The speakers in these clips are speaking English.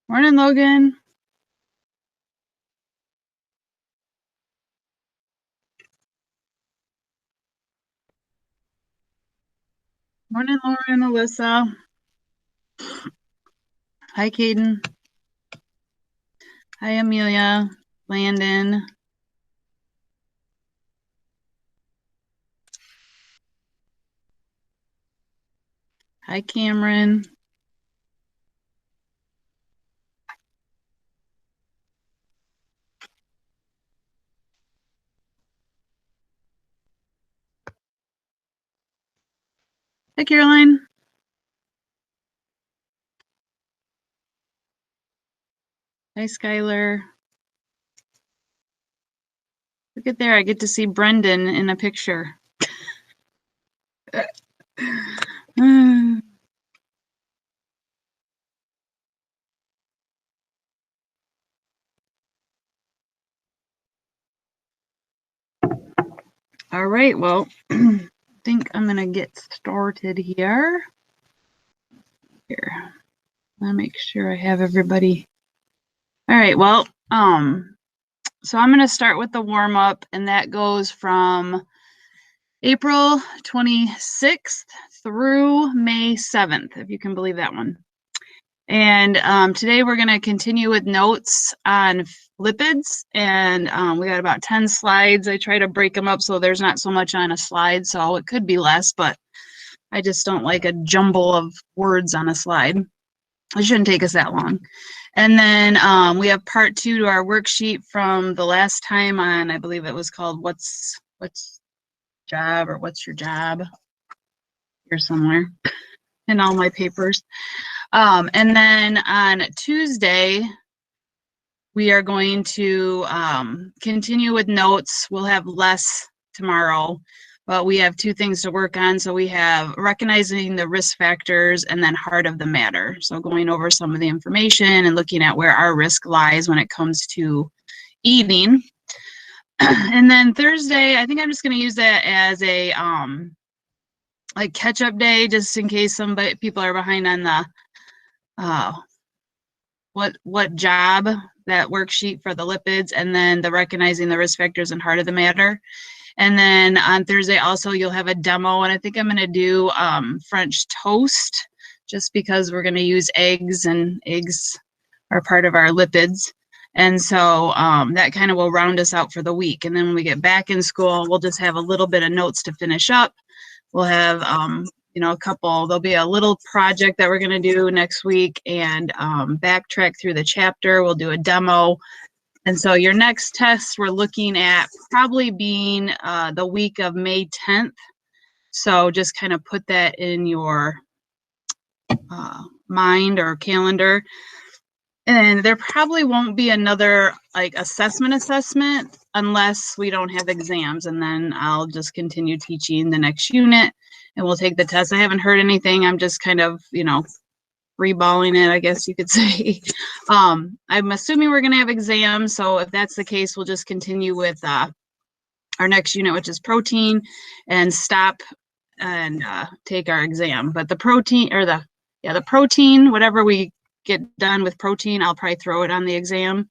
Morning, Logan. Morning, Lauren, Alyssa. Hi, Caden. Hi, Amelia, Landon. Hi, Cameron. Hi, Caroline. Hi, Skylar. Look at there, I get to see Brendan in a picture. All right, well, I think I'm gonna get started here. Here, I'll make sure I have everybody. All right, well, so I'm gonna start with the warm up, and that goes from April 26th through May 7th, if you can believe that one. And today we're going to continue with notes on lipids, and we got about 10 slides. I try to break them up so there's not so much on a slide, so it could be less, but I just don't like a jumble of words on a slide. It shouldn't take us that long. And then we have part 2 to our worksheet from the last time on, I believe it was called What's Job, or What's Your Job, here somewhere in all my papers. And then on Tuesday, we are going to continue with notes. We'll have less tomorrow, but we have 2 things to work on. So we have recognizing the risk factors and then heart of the matter. So going over some of the information and looking at where our risk lies when it comes to eating. And then Thursday, I think I'm just going to use that as a like catch-up day, just in case people are behind on the what job, that worksheet for the lipids, and then the recognizing the risk factors and heart of the matter. And then on Thursday also you'll have a demo, and I think I'm going to do French toast, just because we're going to use eggs, and eggs are part of our lipids. And so that kind of will round us out for the week. And then when we get back in school, we'll just have a little bit of notes to finish up. We'll have you know, there'll be a little project that we're going to do next week, and backtrack through the chapter. We'll do a demo. And so your next test we're looking at probably being the week of May 10th. So just kind of put that in your mind or calendar. And there probably won't be another like assessment unless we don't have exams, and then I'll just continue teaching the next unit and we'll take the test. I haven't heard anything. I'm just kind of, you know, freeballing it, I guess you could say. I'm assuming we're going to have exams, so if that's the case, we'll just continue with our next unit, which is protein, and stop and take our exam. But the protein, or the protein, whatever we get done with protein, I'll probably throw it on the exam.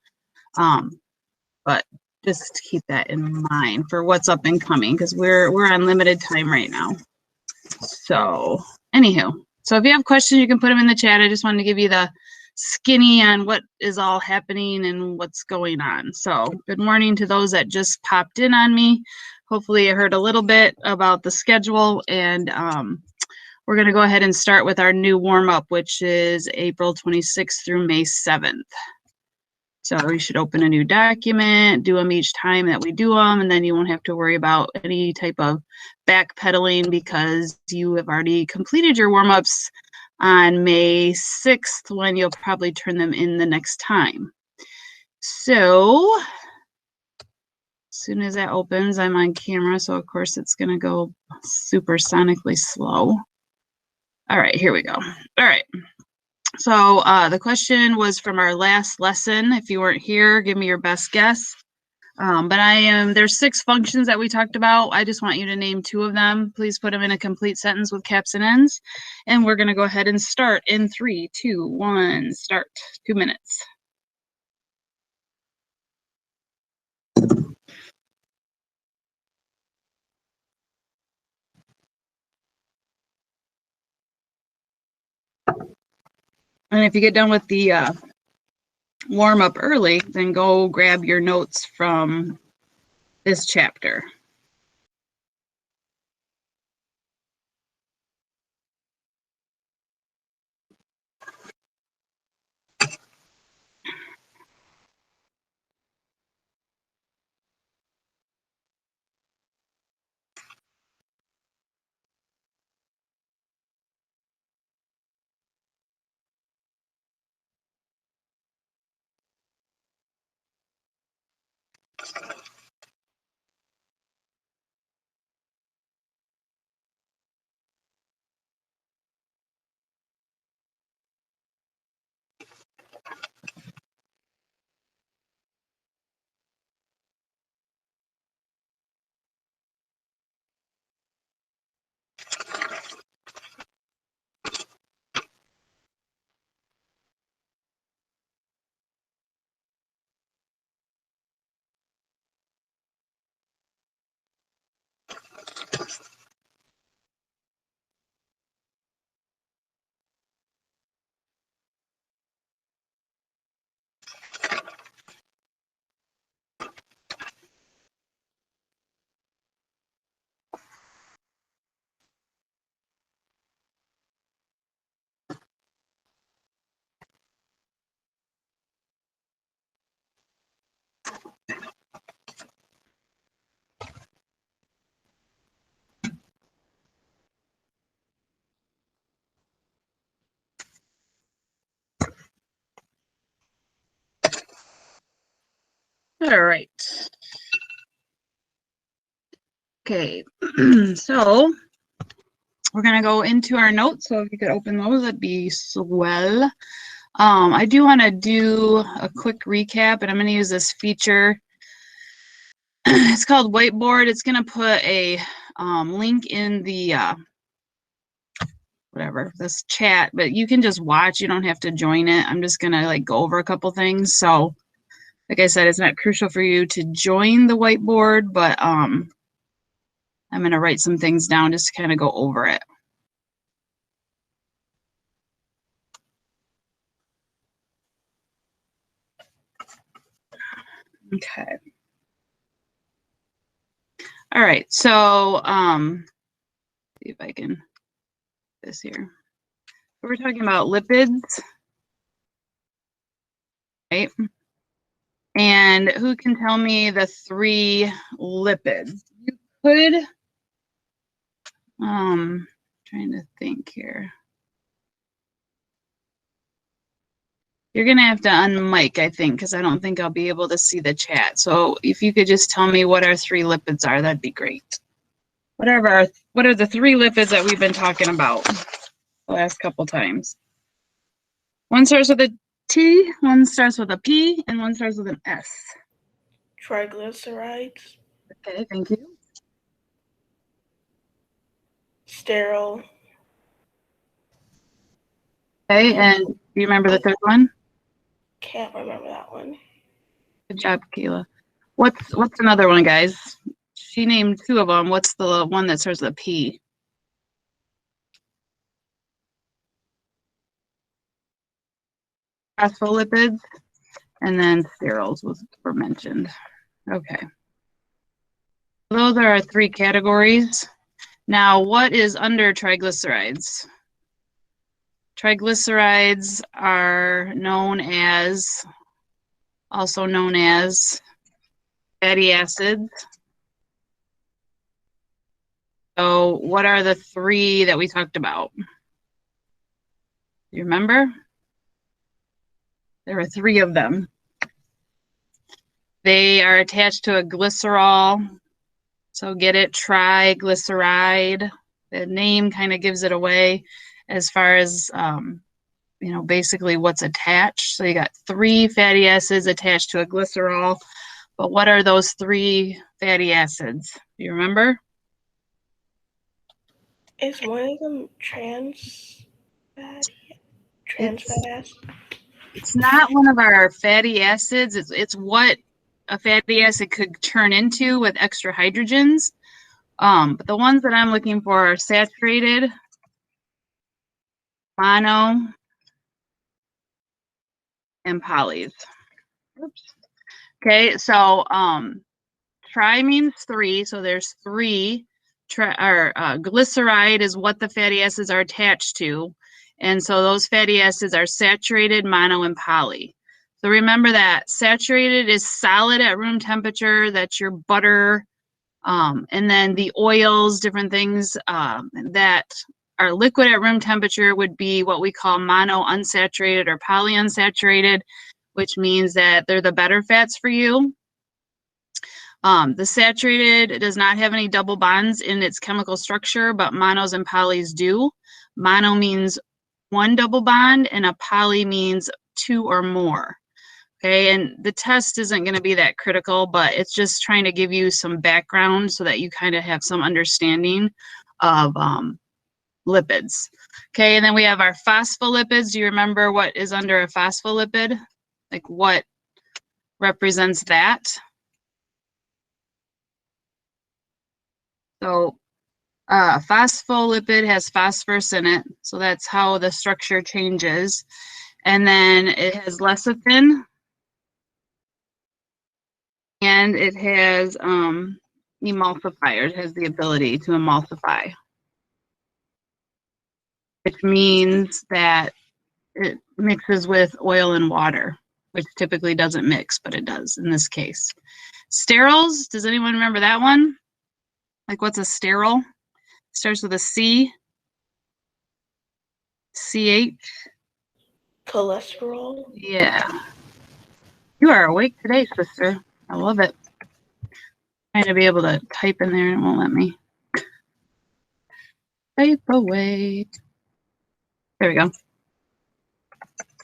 But just keep that in mind for what's up and coming, because we're on limited time right now. So anywho, so if you have questions, you can put them in the chat. I just wanted to give you the skinny on what is all happening and what's going on. So good morning to those that just popped in on me. Hopefully you heard a little bit about the schedule, and we're going to go ahead and start with our new warm-up, which is April 26th through May 7th. So we should open a new document, do them each time that we do them, and then you won't have to worry about any type of backpedaling, because you have already completed your warm-ups on May 6th, when you'll probably turn them in the next time. So as soon as that opens, I'm on camera, so of course it's going to go super sonically slow. All right, here we go. All right. So the question was from our last lesson. If you weren't here, give me your best guess. But there's 6 functions that we talked about. I just want you to name 2 of them. Please put them in a complete sentence with caps and ends. And we're going to go ahead and start in 3, 2, 1, start. 2 minutes. And if you get done with the warm up early, then go grab your notes from this chapter. All right. Okay, so we're going to go into our notes. So if you could open those, that'd be swell. I do want to do a quick recap, and I'm going to use this feature. It's called Whiteboard. It's going to put a link in the this chat, but you can just watch. You don't have to join it. I'm just going to like go over a couple things. So like I said, it's not crucial for you to join the whiteboard, but I'm going to write some things down just to kind of go over it. Okay. All right, so see if I can this here. We're talking about lipids, right? And who can tell me the 3 lipids? You could, trying to think here. You're gonna have to unmic, I think, because I don't think I'll be able to see the chat. So if you could just tell me what our 3 lipids are, that'd be great. What are the 3 lipids that we've been talking about the last couple times? One starts with a T, one starts with a P, and one starts with an S. Triglycerides. Okay, thank you. Sterile. Okay, and do you remember the 3rd one? Can't remember that one. Good job, Kayla. What's another one, guys? She named 2 of them. What's the one that starts with a P? Phospholipids, and then sterols were mentioned. Okay. Those are our 3 categories. Now, what is under triglycerides? Triglycerides are also known as fatty acids. So what are the 3 that we talked about? You remember? There are 3 of them. They are attached to a glycerol. So get it, triglyceride. The name kind of gives it away as far as basically what's attached. So you got 3 fatty acids attached to a glycerol. But what are those 3 fatty acids? Do you remember? Is one of them trans fat acid? It's not one of our fatty acids. It's what a fatty acid could turn into with extra hydrogens. But the ones that I'm looking for are saturated, mono, and polys. Oops. Okay, so tri means 3, so there's 3. Glyceride is what the fatty acids are attached to. And so those fatty acids are saturated, mono, and poly. So remember that saturated is solid at room temperature. That's your butter. And then the oils, different things that are liquid at room temperature would be what we call mono unsaturated or polyunsaturated, which means that they're the better fats for you. The saturated does not have any double bonds in its chemical structure, but monos and polys do. Mono means 1 double bond, and a poly means 2 or more. Okay, and the test isn't going to be that critical, but it's just trying to give you some background so that you kind of have some understanding of lipids. Okay, and then we have our phospholipids. Do you remember what is under a phospholipid? Like what represents that? So phospholipid has phosphorus in it, so that's how the structure changes. And then it has lecithin, and it has emulsifier. It has the ability to emulsify, which means that it mixes with oil and water, which typically doesn't mix, but it does in this case. Sterols, does anyone remember that one? Like what's a sterol? Starts with a C. CH. Cholesterol. Yeah. You are awake today, sister. I love it. Trying to be able to type in there and it won't let me. Type away. There we go.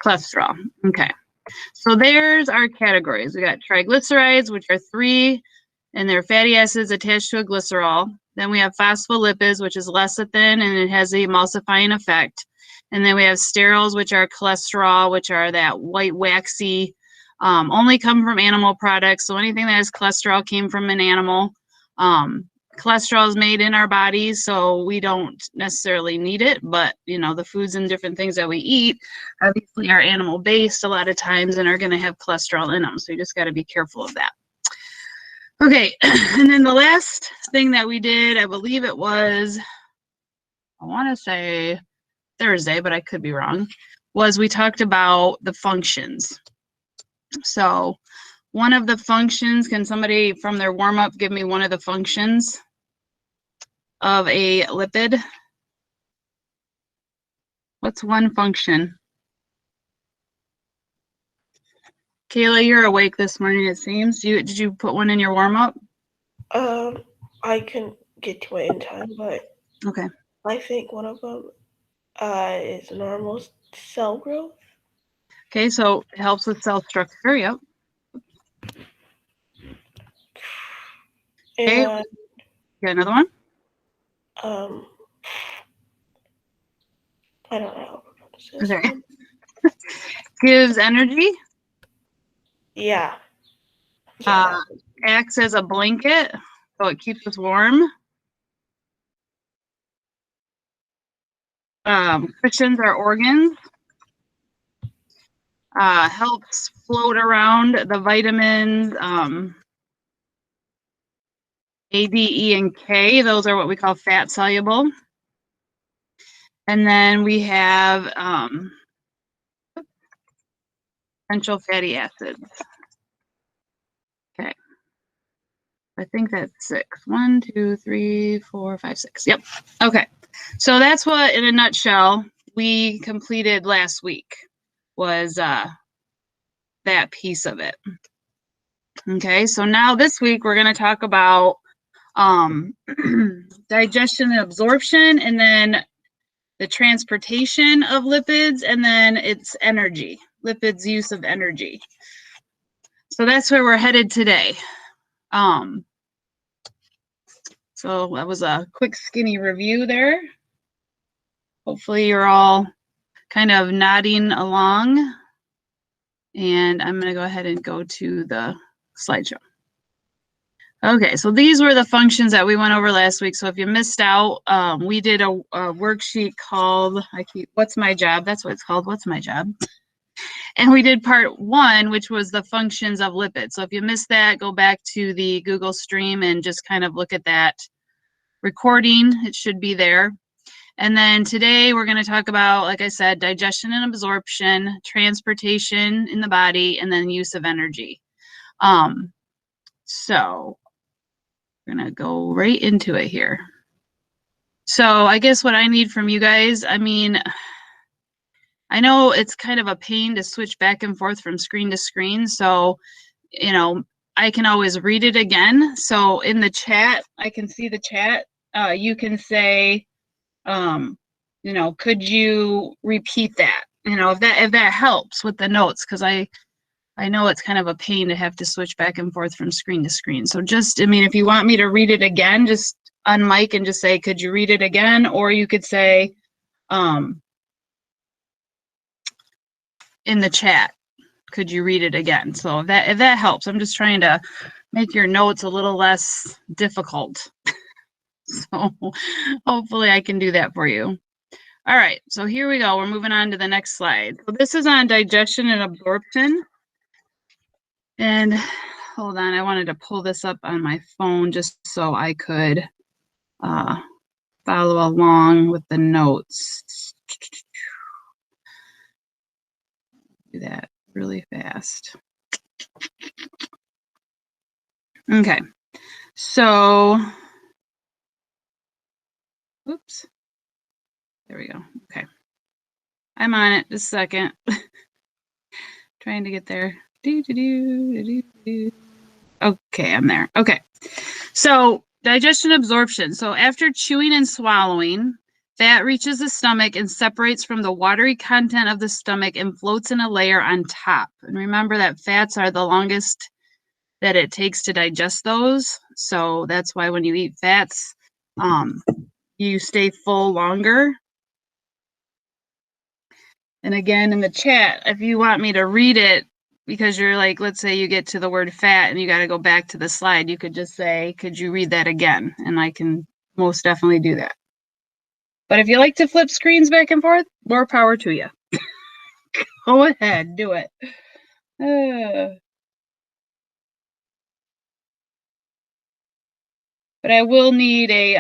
Cholesterol. Okay. So there's our categories. We got triglycerides, which are 3, and they're fatty acids attached to a glycerol. Then we have phospholipids, which is lecithin, and it has the emulsifying effect. And then we have sterols, which are cholesterol, which are that white waxy, only come from animal products. So anything that has cholesterol came from an animal. Cholesterol is made in our bodies, so we don't necessarily need it, but the foods and different things that we eat obviously are animal based a lot of times and are going to have cholesterol in them. So you just got to be careful of that. Okay, and then the last thing that we did, I believe it was, I want to say Thursday, but I could be wrong, was we talked about the functions. So one of the functions, can somebody from their warm-up give me one of the functions of a lipid? What's one function? Kayla, you're awake this morning, it seems. Did you put one in your warm-up? I can get to it in time, but okay. I think one of them is normal cell growth. Okay, so it helps with cell structure, yep. Okay, And got another one? I don't know. This Okay. one. Gives energy. Yeah. Acts as a blanket, so it keeps us warm. Cushions our organs. Helps float around the vitamins A, D, E, and K. Those are what we call fat soluble. And then we have essential fatty acids. Okay. I think that's 6. 1, 2, 3, 4, 5, 6. Yep. Okay. So that's what, in a nutshell, we completed last week, was that piece of it. Okay. So now this week we're going to talk about digestion and absorption, and then the transportation of lipids, and then its energy, lipids use of energy. So that's where we're headed today. So that was a quick skinny review there. Hopefully you're all kind of nodding along. And I'm going to go ahead and go to the slideshow. Okay, so these were the functions that we went over last week. So if you missed out, we did a worksheet called, What's My Job? That's what it's called, What's My Job? And we did part 1, which was the functions of lipids. So if you missed that, go back to the Google Stream and just kind of look at that recording. It should be there. And then today we're going to talk about, like I said, digestion and absorption, transportation in the body, and then use of energy. So we're going to go right into it here. So I guess what I need from you guys, I mean, I know it's kind of a pain to switch back and forth from screen to screen. So, you know, I can always read it again. So in the chat, I can see the chat. You can say, you know, could you repeat that? You know, if that helps with the notes, because I know it's kind of a pain to have to switch back and forth from screen to screen. So just, I mean, if you want me to read it again, just unmic and just say, could you read it again? Or you could say, in the chat, could you read it again? So if that helps, I'm just trying to make your notes a little less difficult. So hopefully I can do that for you. All right, so here we go. We're moving on to the next slide. So this is on digestion and absorption. And hold on, I wanted to pull this up on my phone just so I could follow along with the notes. Do that really fast. Okay, so, oops, there we go. Okay, I'm on it. Just a second. Trying to get there. Okay, I'm there. Okay, so digestion absorption. So after chewing and swallowing, fat reaches the stomach and separates from the watery content of the stomach and floats in a layer on top. And remember that fats are the longest that it takes to digest those. So that's why when you eat fats, you stay full longer. And again, in the chat, if you want me to read it, because you're like, let's say you get to the word fat and you got to go back to the slide, you could just say, could you read that again? And I can most definitely do that. But if you like to flip screens back and forth, more power to you. Go ahead, do it. But I will need a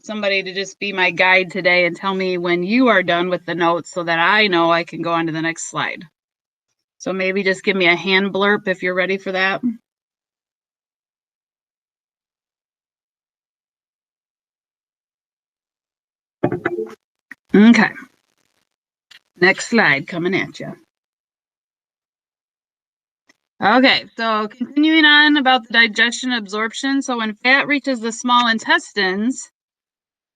somebody to just be my guide today and tell me when you are done with the notes so that I know I can go on to the next slide. So maybe just give me a hand blurb if you're ready for that. Okay. Next slide coming at you. Okay, so continuing on about the digestion absorption. So when fat reaches the small intestines,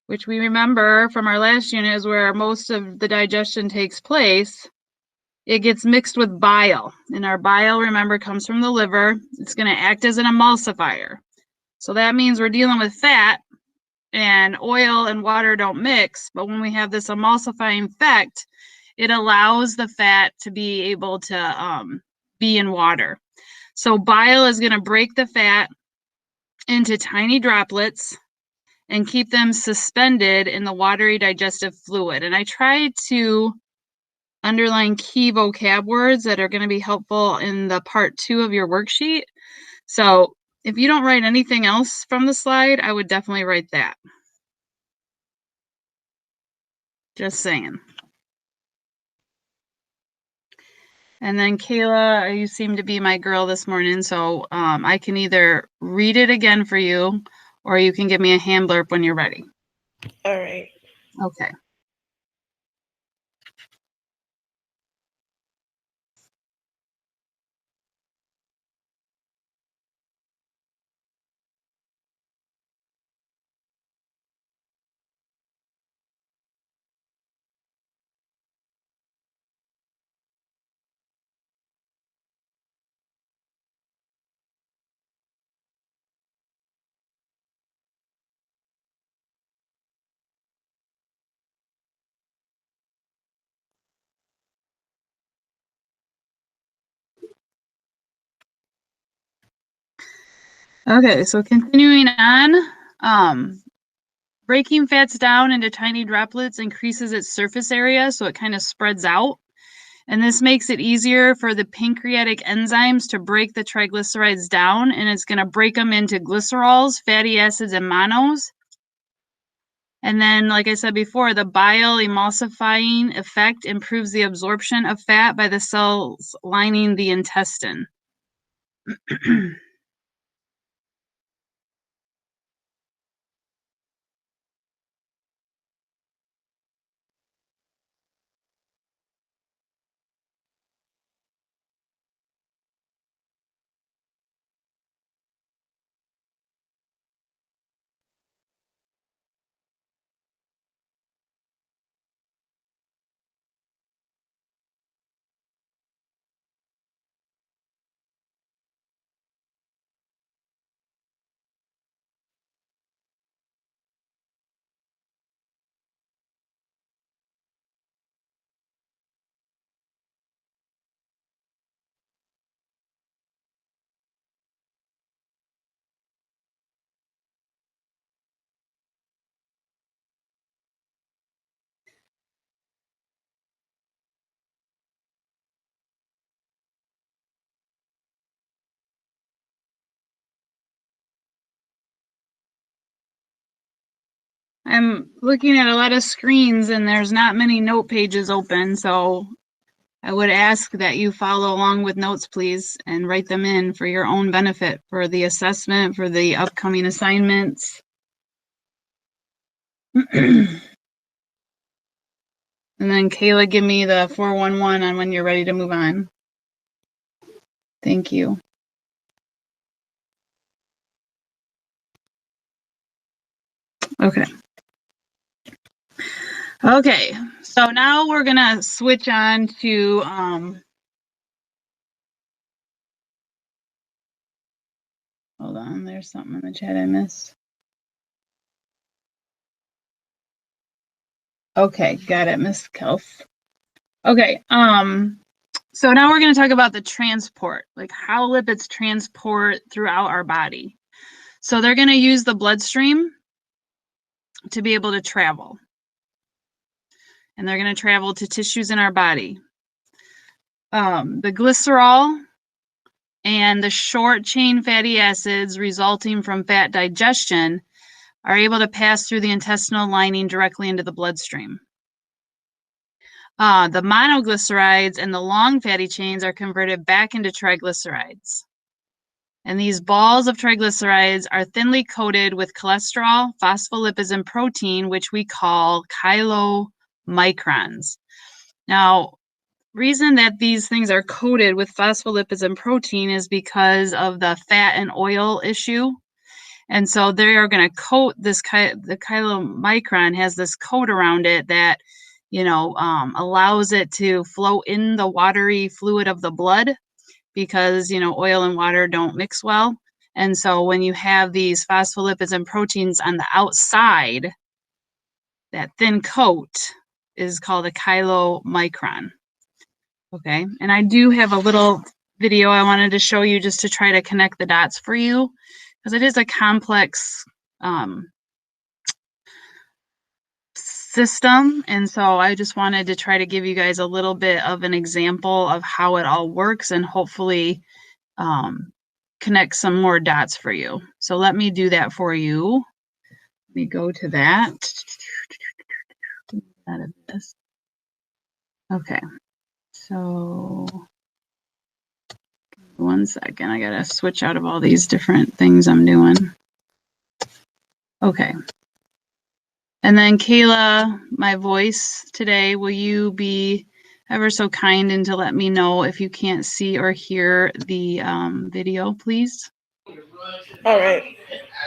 which we remember from our last unit is where most of the digestion takes place, it gets mixed with bile. And our bile, remember, comes from the liver. It's going to act as an emulsifier. So that means we're dealing with fat, and oil and water don't mix. But when we have this emulsifying effect, it allows the fat to be able to be in water. So bile is going to break the fat into tiny droplets and keep them suspended in the watery digestive fluid. And I tried to underline key vocab words that are going to be helpful in the part 2 of your worksheet. So if you don't write anything else from the slide, I would definitely write that. Just saying. And then Kayla, you seem to be my girl this morning, so I can either read it again for you, or you can give me a hand blurb when you're ready. All right. Okay. Okay, so continuing on, breaking fats down into tiny droplets increases its surface area, so it kind of spreads out. And this makes it easier for the pancreatic enzymes to break the triglycerides down, and it's going to break them into glycerols, fatty acids, and monos. And then, like I said before, the bile emulsifying effect improves the absorption of fat by the cells lining the intestine. I'm looking at a lot of screens and there's not many note pages open, so I would ask that you follow along with notes, please, and write them in for your own benefit, for the assessment, for the upcoming assignments. And then Kayla, give me the 411 on when you're ready to move on. Thank you. Okay. Okay, so now we're gonna switch on to hold on, there's something in the chat I missed. Okay, got it, Miss Kelf. Okay, so now we're gonna talk about the transport, like how lipids transport throughout our body. So they're gonna use the bloodstream to be able to travel. And they're gonna travel to tissues in our body. The glycerol and the short chain fatty acids resulting from fat digestion are able to pass through the intestinal lining directly into the bloodstream. The monoglycerides and the long fatty chains are converted back into triglycerides. And these balls of triglycerides are thinly coated with cholesterol, phospholipids, and protein, which we call chylomicrons. Now, reason that these things are coated with phospholipids and protein is because of the fat and oil issue. And so they are going to coat this, the chylomicron has this coat around it that, allows it to float in the watery fluid of the blood because, oil and water don't mix well. And so when you have these phospholipids and proteins on the outside, that thin coat is called a chylomicron. Okay, and I do have a little video I wanted to show you just to try to connect the dots for you, because it is a complex system. And so I just wanted to try to give you guys a little bit of an example of how it all works and hopefully connect some more dots for you. So let me do that for you. Let me go to that. Out of this. Okay, so 1 second, I gotta switch out of all these different things I'm doing. Okay. And then Kayla, my voice today, will you be ever so kind and to let me know if you can't see or hear the video, please? All right.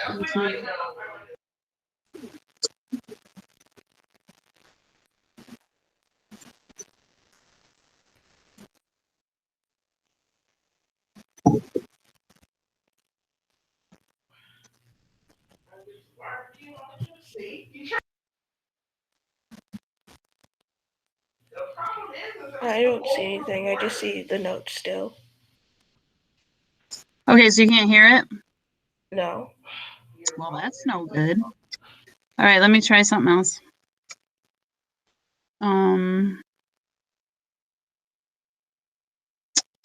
Thank you. I don't see anything. I just see the notes still. Okay, so you can't hear it? No. Well, that's no good. All right, let me try something else.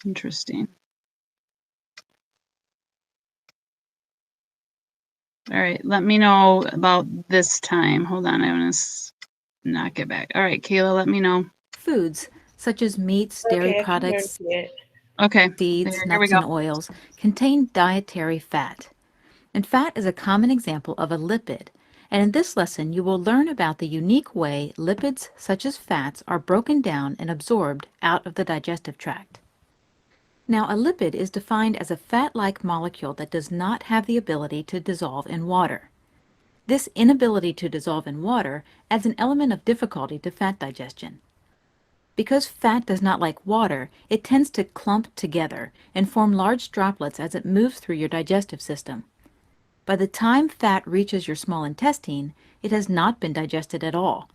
Interesting. All right, let me know about this time. Hold on, I want to knock it back. All right, Kayla, let me know. Foods such as meats, dairy Okay, I can products, see it. Okay, seeds, here we nuts, go. and oils contain dietary fat. And fat is a common example of a lipid. And in this lesson, you will learn about the unique way lipids such as fats are broken down and absorbed out of the digestive tract. Now, a lipid is defined as a fat-like molecule that does not have the ability to dissolve in water. This inability to dissolve in water adds an element of difficulty to fat digestion. Because fat does not like water, it tends to clump together and form large droplets as it moves through your digestive system. By the time fat reaches your small intestine, it has not been digested at all.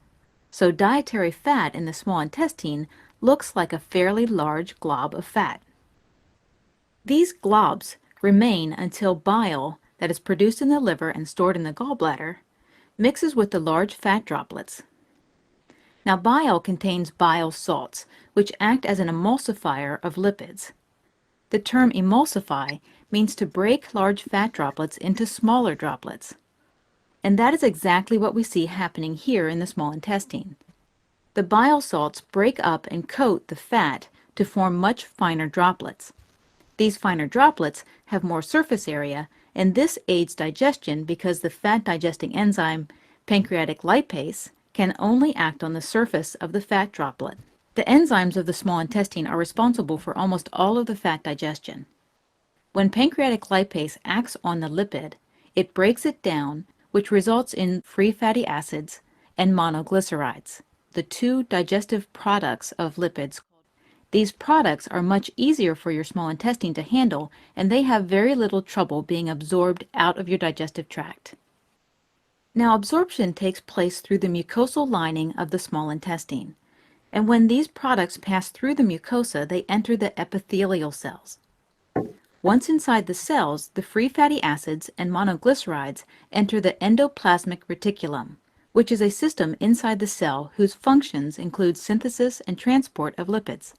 So dietary fat in the small intestine looks like a fairly large glob of fat. These globs remain until bile that is produced in the liver and stored in the gallbladder mixes with the large fat droplets. Now, bile contains bile salts, which act as an emulsifier of lipids. The term emulsify means to break large fat droplets into smaller droplets. And that is exactly what we see happening here in the small intestine. The bile salts break up and coat the fat to form much finer droplets. These finer droplets have more surface area, and this aids digestion because the fat-digesting enzyme pancreatic lipase can only act on the surface of the fat droplet. The enzymes of the small intestine are responsible for almost all of the fat digestion. When pancreatic lipase acts on the lipid, it breaks it down, which results in free fatty acids and monoglycerides, the two digestive products of lipids. These products are much easier for your small intestine to handle, and they have very little trouble being absorbed out of your digestive tract. Now, absorption takes place through the mucosal lining of the small intestine. And when these products pass through the mucosa, they enter the epithelial cells. Once inside the cells, the free fatty acids and monoglycerides enter the endoplasmic reticulum, which is a system inside the cell whose functions include synthesis and transport of lipids.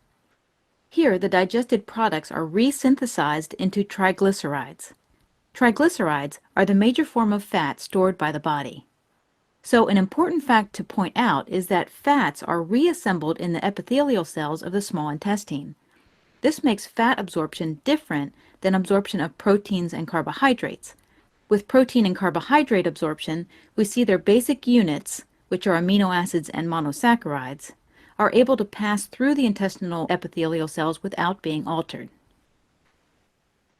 Here, the digested products are resynthesized into triglycerides. Triglycerides are the major form of fat stored by the body. So an important fact to point out is that fats are reassembled in the epithelial cells of the small intestine. This makes fat absorption different than absorption of proteins and carbohydrates. With protein and carbohydrate absorption, we see their basic units, which are amino acids and monosaccharides, are able to pass through the intestinal epithelial cells without being altered.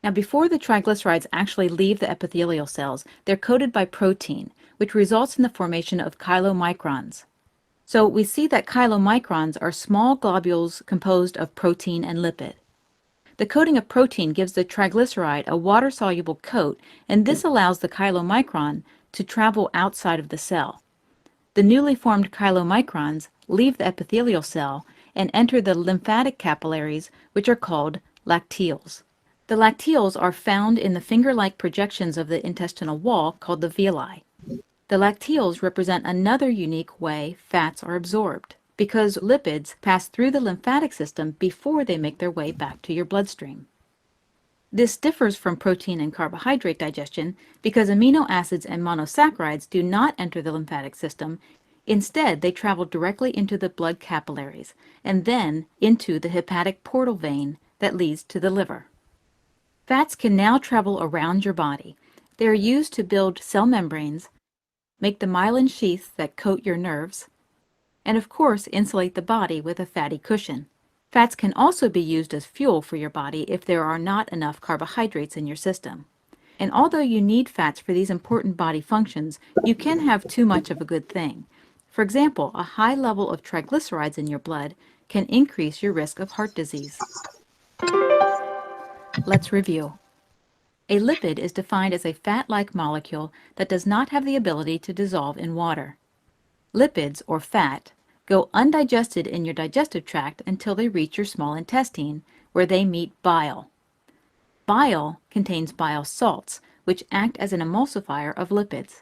Now, before the triglycerides actually leave the epithelial cells, they're coated by protein, which results in the formation of chylomicrons. So we see that chylomicrons are small globules composed of protein and lipid. The coating of protein gives the triglyceride a water-soluble coat, and this allows the chylomicron to travel outside of the cell. The newly formed chylomicrons leave the epithelial cell and enter the lymphatic capillaries, which are called lacteals. The lacteals are found in the finger-like projections of the intestinal wall called the villi. The lacteals represent another unique way fats are absorbed, because lipids pass through the lymphatic system before they make their way back to your bloodstream. This differs from protein and carbohydrate digestion because amino acids and monosaccharides do not enter the lymphatic system. Instead, they travel directly into the blood capillaries and then into the hepatic portal vein that leads to the liver. Fats can now travel around your body. They are used to build cell membranes, make the myelin sheaths that coat your nerves, and of course insulate the body with a fatty cushion. Fats can also be used as fuel for your body if there are not enough carbohydrates in your system. And although you need fats for these important body functions, you can have too much of a good thing. For example, a high level of triglycerides in your blood can increase your risk of heart disease. Let's review. A lipid is defined as a fat-like molecule that does not have the ability to dissolve in water. Lipids, or fat, go undigested in your digestive tract until they reach your small intestine, where they meet bile. Bile contains bile salts, which act as an emulsifier of lipids.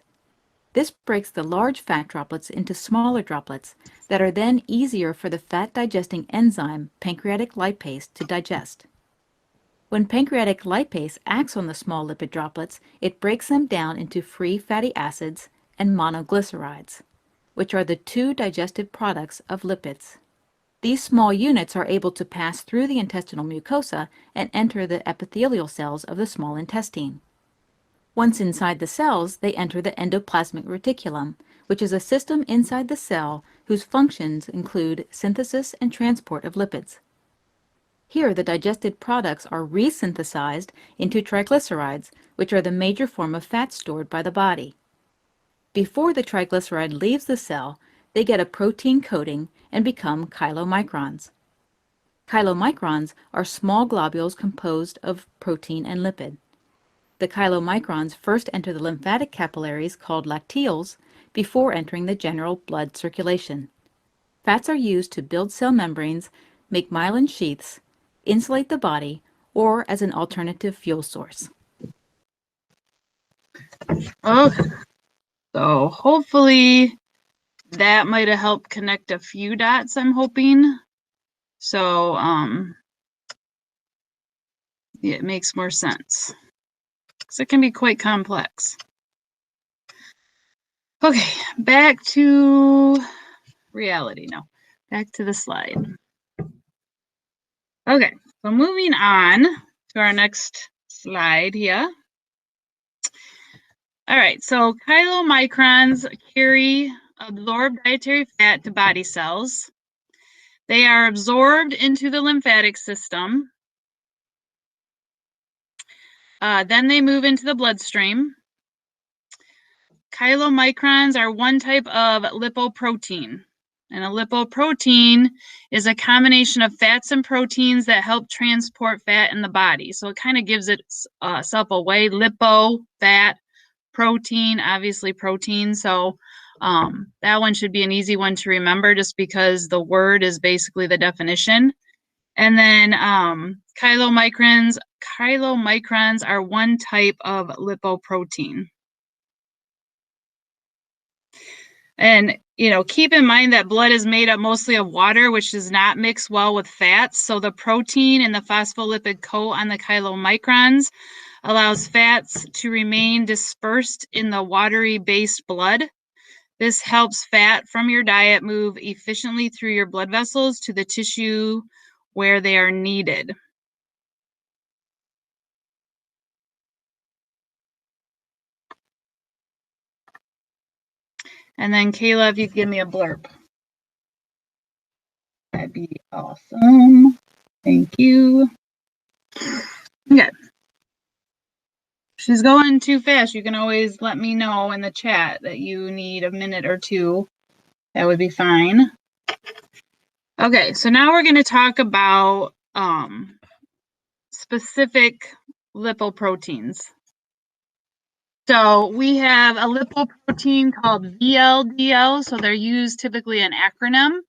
This breaks the large fat droplets into smaller droplets that are then easier for the fat-digesting enzyme pancreatic lipase to digest. When pancreatic lipase acts on the small lipid droplets, it breaks them down into free fatty acids and monoglycerides, which are the two digestive products of lipids. These small units are able to pass through the intestinal mucosa and enter the epithelial cells of the small intestine. Once inside the cells, they enter the endoplasmic reticulum, which is a system inside the cell whose functions include synthesis and transport of lipids. Here, the digested products are resynthesized into triglycerides, which are the major form of fat stored by the body. Before the triglyceride leaves the cell, they get a protein coating and become chylomicrons. Chylomicrons are small globules composed of protein and lipid. The chylomicrons first enter the lymphatic capillaries called lacteals before entering the general blood circulation. Fats are used to build cell membranes, make myelin sheaths, insulate the body, or as an alternative fuel source. Okay. So hopefully that might have helped connect a few dots, I'm hoping. So yeah, it makes more sense. So it can be quite complex. Okay, back to reality now. Back to the slide. Okay, so moving on to our next slide here. All right, so chylomicrons carry absorbed dietary fat to body cells. They are absorbed into the lymphatic system. Then they move into the bloodstream. Chylomicrons are one type of lipoprotein. And a lipoprotein is a combination of fats and proteins that help transport fat in the body. So it kind of gives itself away. Lipo, fat, protein, obviously protein. So that one should be an easy one to remember just because the word is basically the definition. And then chylomicrons are one type of lipoprotein. And, you know, keep in mind that blood is made up mostly of water, which does not mix well with fats. So the protein and the phospholipid coat on the chylomicrons allows fats to remain dispersed in the watery-based blood. This helps fat from your diet move efficiently through your blood vessels to the tissue where they are needed. And then Kayla, if you could give me a blurb. That'd be awesome. Thank you. Okay. She's going too fast. You can always let me know in the chat that you need a minute or two. That would be fine. Okay, so now we're going to talk about specific lipoproteins. So we have a lipoprotein called VLDL, so they're used typically an acronym.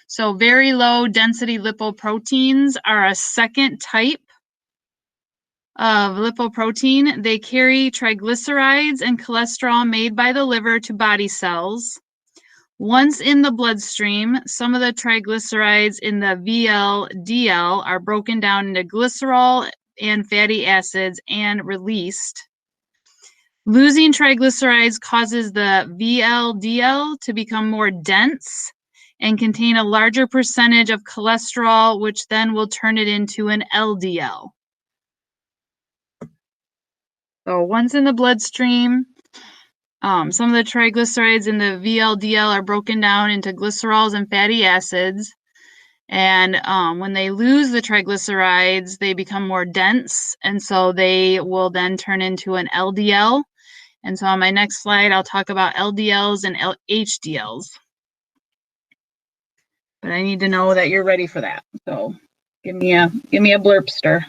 So very low density lipoproteins are a second type of lipoprotein. They carry triglycerides and cholesterol made by the liver to body cells. Once in the bloodstream, some of the triglycerides in the VLDL are broken down into glycerol and fatty acids and released. Losing triglycerides causes the VLDL to become more dense and contain a larger percentage of cholesterol, which then will turn it into an LDL. So once in the bloodstream, some of the triglycerides in the VLDL are broken down into glycerols and fatty acids. And when they lose the triglycerides, they become more dense. And so they will then turn into an LDL. And so on my next slide, I'll talk about LDLs and HDLs. But I need to know that you're ready for that. So give me a blurpster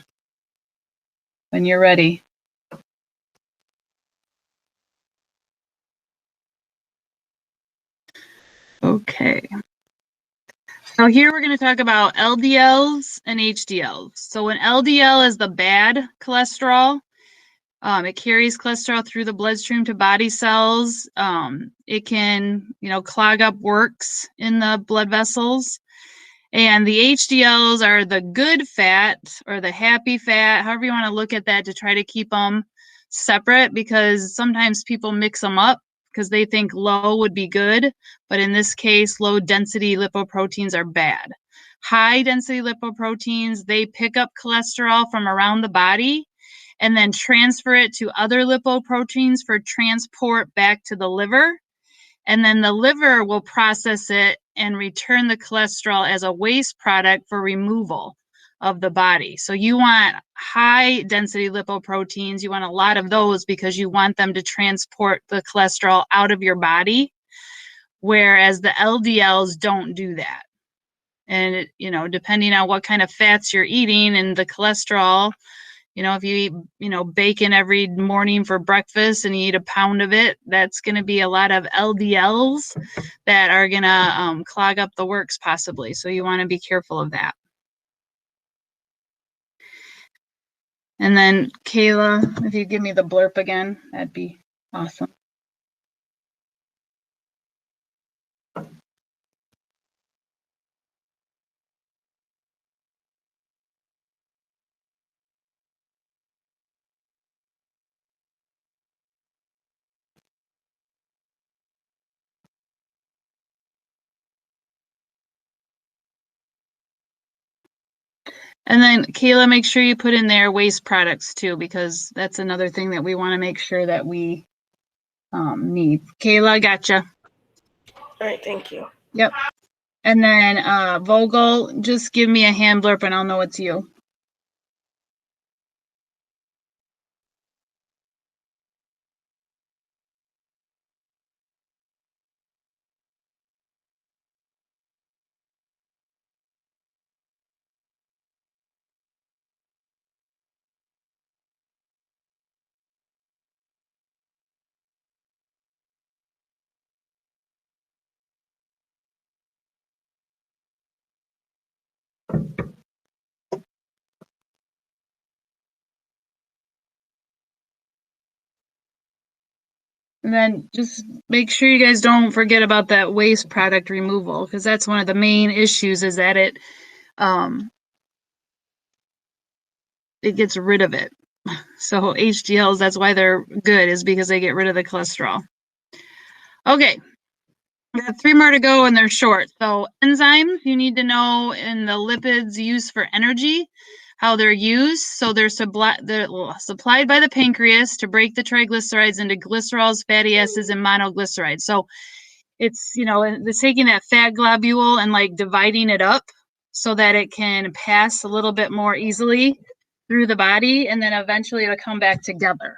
when you're ready. Okay. So here we're going to talk about LDLs and HDLs. So an LDL is the bad cholesterol, It carries cholesterol through the bloodstream to body cells. It can, clog up works in the blood vessels. And the HDLs are the good fat or the happy fat, however you want to look at that, to try to keep them separate, because sometimes people mix them up because they think low would be good. But in this case, low density lipoproteins are bad. High density lipoproteins, they pick up cholesterol from around the body and then transfer it to other lipoproteins for transport back to the liver. And then the liver will process it and return the cholesterol as a waste product for removal of the body. So you want high density lipoproteins. You want a lot of those because you want them to transport the cholesterol out of your body, whereas the LDLs don't do that. And, depending on what kind of fats you're eating and the cholesterol, if you eat, bacon every morning for breakfast and you eat a pound of it, that's going to be a lot of LDLs that are going to clog up the works possibly. So you want to be careful of that. And then Kayla, if you give me the blurb again, that'd be awesome. And then Kayla, make sure you put in there waste products too, because that's another thing that we want to make sure that we need. Kayla, gotcha. All right, thank you. Yep. And then Vogel, just give me a hand blurb and I'll know it's you. And then just make sure you guys don't forget about that waste product removal, because that's one of the main issues, is that it gets rid of it. So HDLs, that's why they're good, is because they get rid of the cholesterol. Okay, we got 3 more to go and they're short. So enzymes, you need to know in the lipids used for energy, how they're used. So they're supplied by the pancreas to break the triglycerides into glycerols, fatty acids, and monoglycerides. So it's, it's taking that fat globule and like dividing it up so that it can pass a little bit more easily through the body, and then eventually it'll come back together.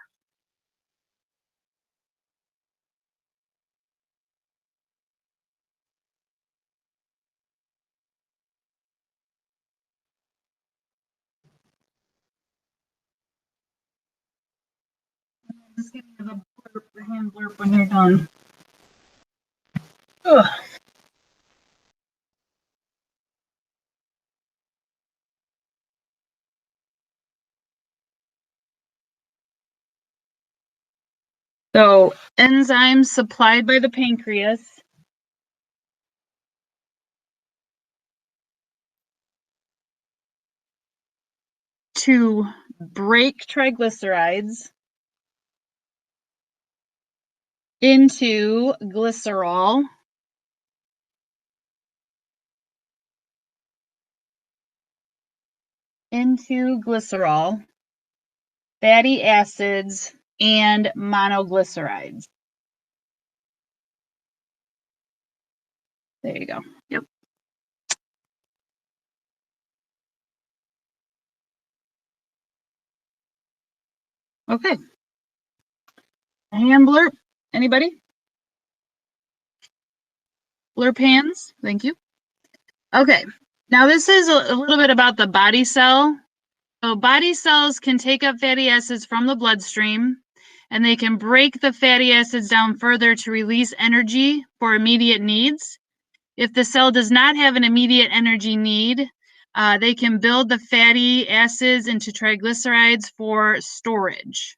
Just give me the hand blurb when you're done. Ugh. So enzymes supplied by the pancreas to break triglycerides into glycerol, fatty acids, and monoglycerides. There you go. Yep. Okay. A hand blurb. Anybody? Blurb hands. Thank you. Okay. Now this is a little bit about the body cell. So body cells can take up fatty acids from the bloodstream, and they can break the fatty acids down further to release energy for immediate needs. If the cell does not have an immediate energy need, they can build the fatty acids into triglycerides for storage.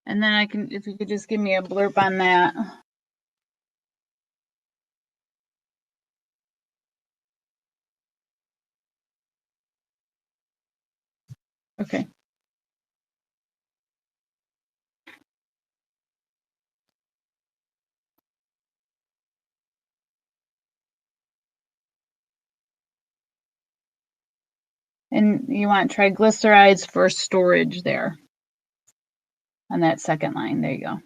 And then I can, if you could just give me a blurb on that. Okay. And you want triglycerides for storage there on that second line. There you go.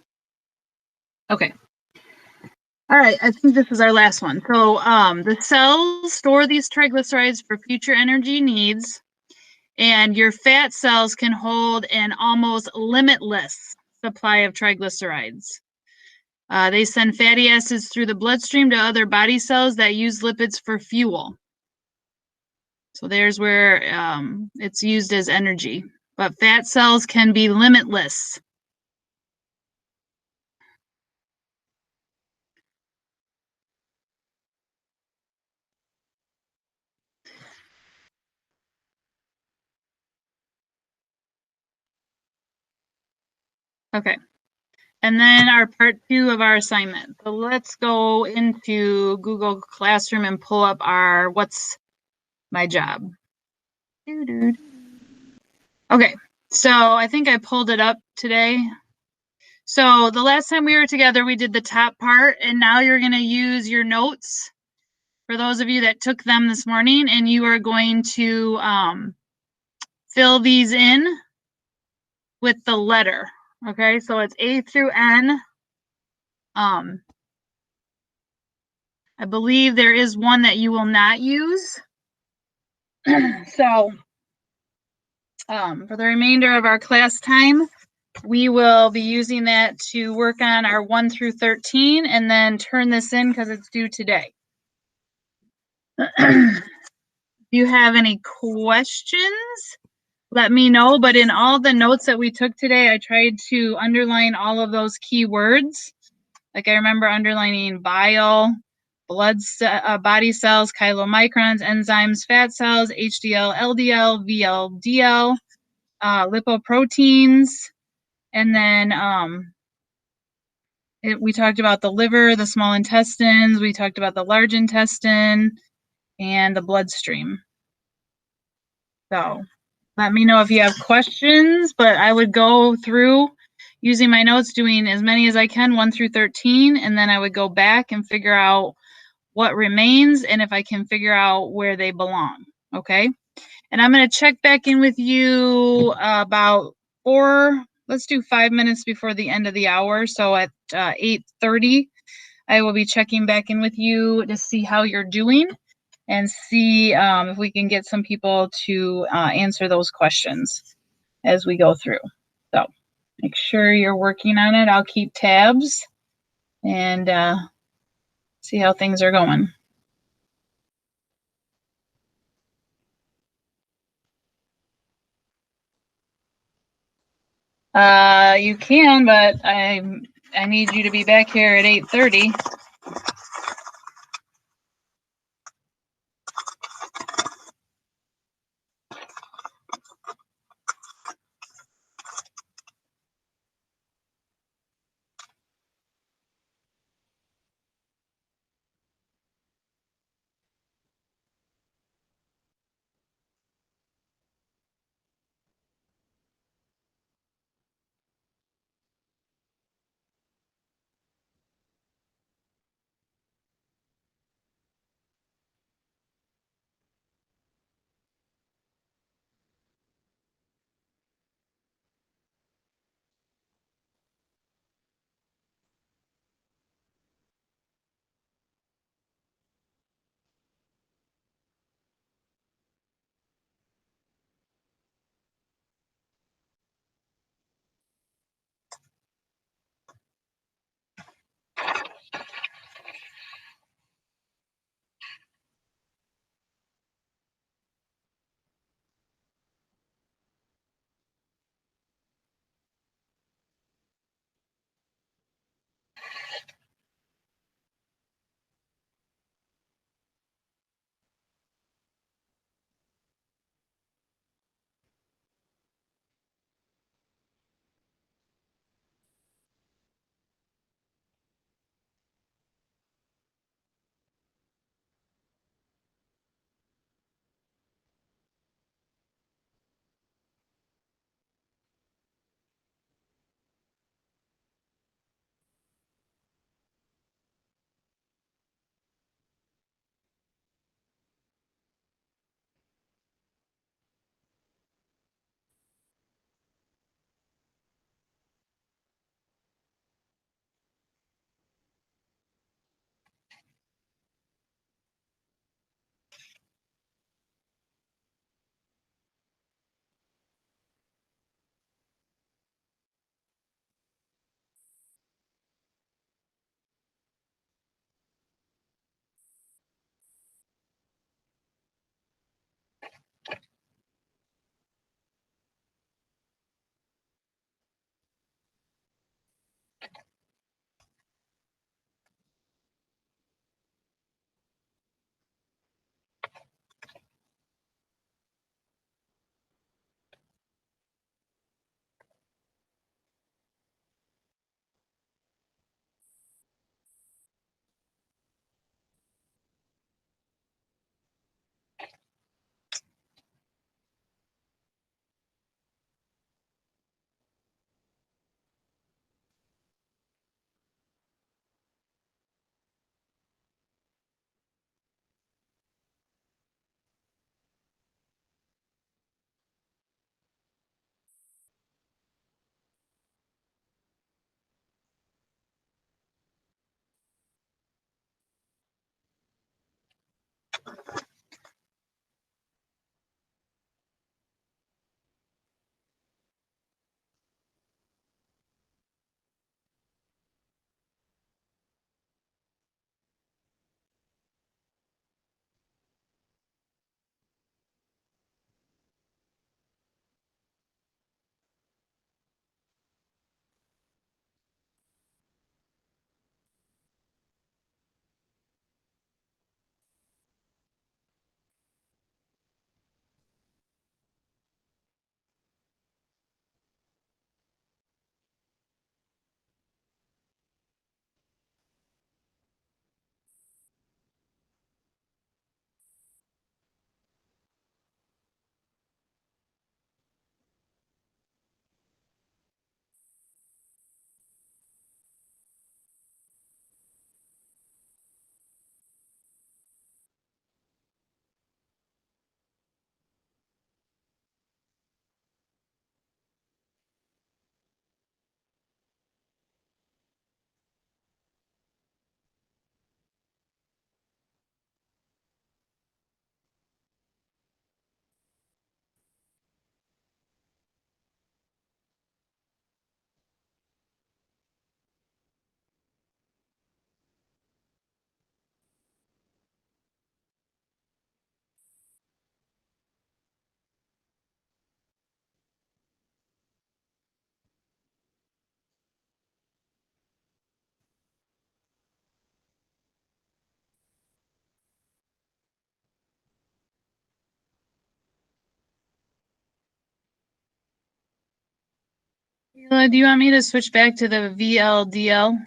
Okay. All right, I think this is our last one. So the cells store these triglycerides for future energy needs, and your fat cells can hold an almost limitless supply of triglycerides. They send fatty acids through the bloodstream to other body cells that use lipids for fuel. So there's where it's used as energy. But fat cells can be limitless. Okay. And then our part 2 of our assignment. So let's go into Google Classroom and pull up our what's my job. Okay, so I think I pulled it up today. So the last time we were together, we did the top part, and now you're going to use your notes for those of you that took them this morning, and you are going to fill these in with the letter. Okay, so it's A through N. I believe there is one that you will not use. So for the remainder of our class time, we will be using that to work on our 1 through 13 and then turn this in because it's due today. If you have any questions, let me know. But in all the notes that we took today, I tried to underline all of those key words. Like I remember underlining bile, body cells, chylomicrons, enzymes, fat cells, HDL, LDL, VLDL, lipoproteins, and then we talked about the liver, the small intestines, we talked about the large intestine, and the bloodstream. So let me know if you have questions, but I would go through using my notes, doing as many as I can, 1 through 13, and then I would go back and figure out what remains and if I can figure out where they belong, okay? And I'm going to check back in with you about let's do 5 minutes before the end of the hour. So at 8:30, I will be checking back in with you to see how you're doing and see if we can get some people to answer those questions as we go through. So make sure you're working on it. I'll keep tabs and see how things are going. You can, but I need you to be back here at 8:30. Kayla, do you want me to switch back to the VLDL?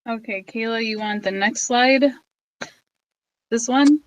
Okay, Kayla, you want the next slide? This one?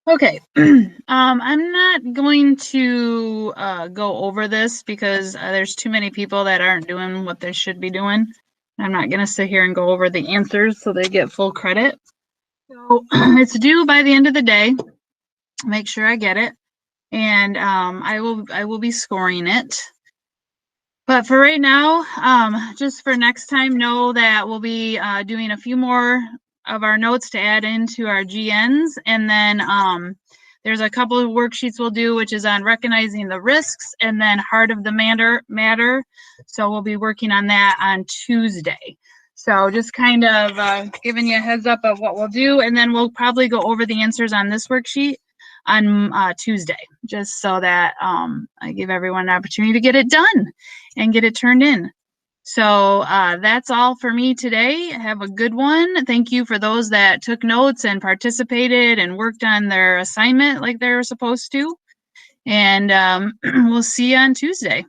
Okay, I'm not going to go over this because there's too many people that aren't doing what they should be doing. I'm not going to sit here and go over the answers so they get full credit. So it's due by the end of the day. Make sure I get it, and I will be scoring it. But for right now, just for next time, know that we'll be doing a few more of our notes to add into our GNs, and then there's a couple of worksheets we'll do, which is on recognizing the risks and then heart of the matter. So we'll be working on that on Tuesday. So just kind of giving you a heads up of what we'll do, and then we'll probably go over the answers on this worksheet on Tuesday, just so that I give everyone an opportunity to get it done and get it turned in. So that's all for me today. Have a good one. Thank you for those that took notes and participated and worked on their assignment like they were supposed to. And we'll see you on Tuesday.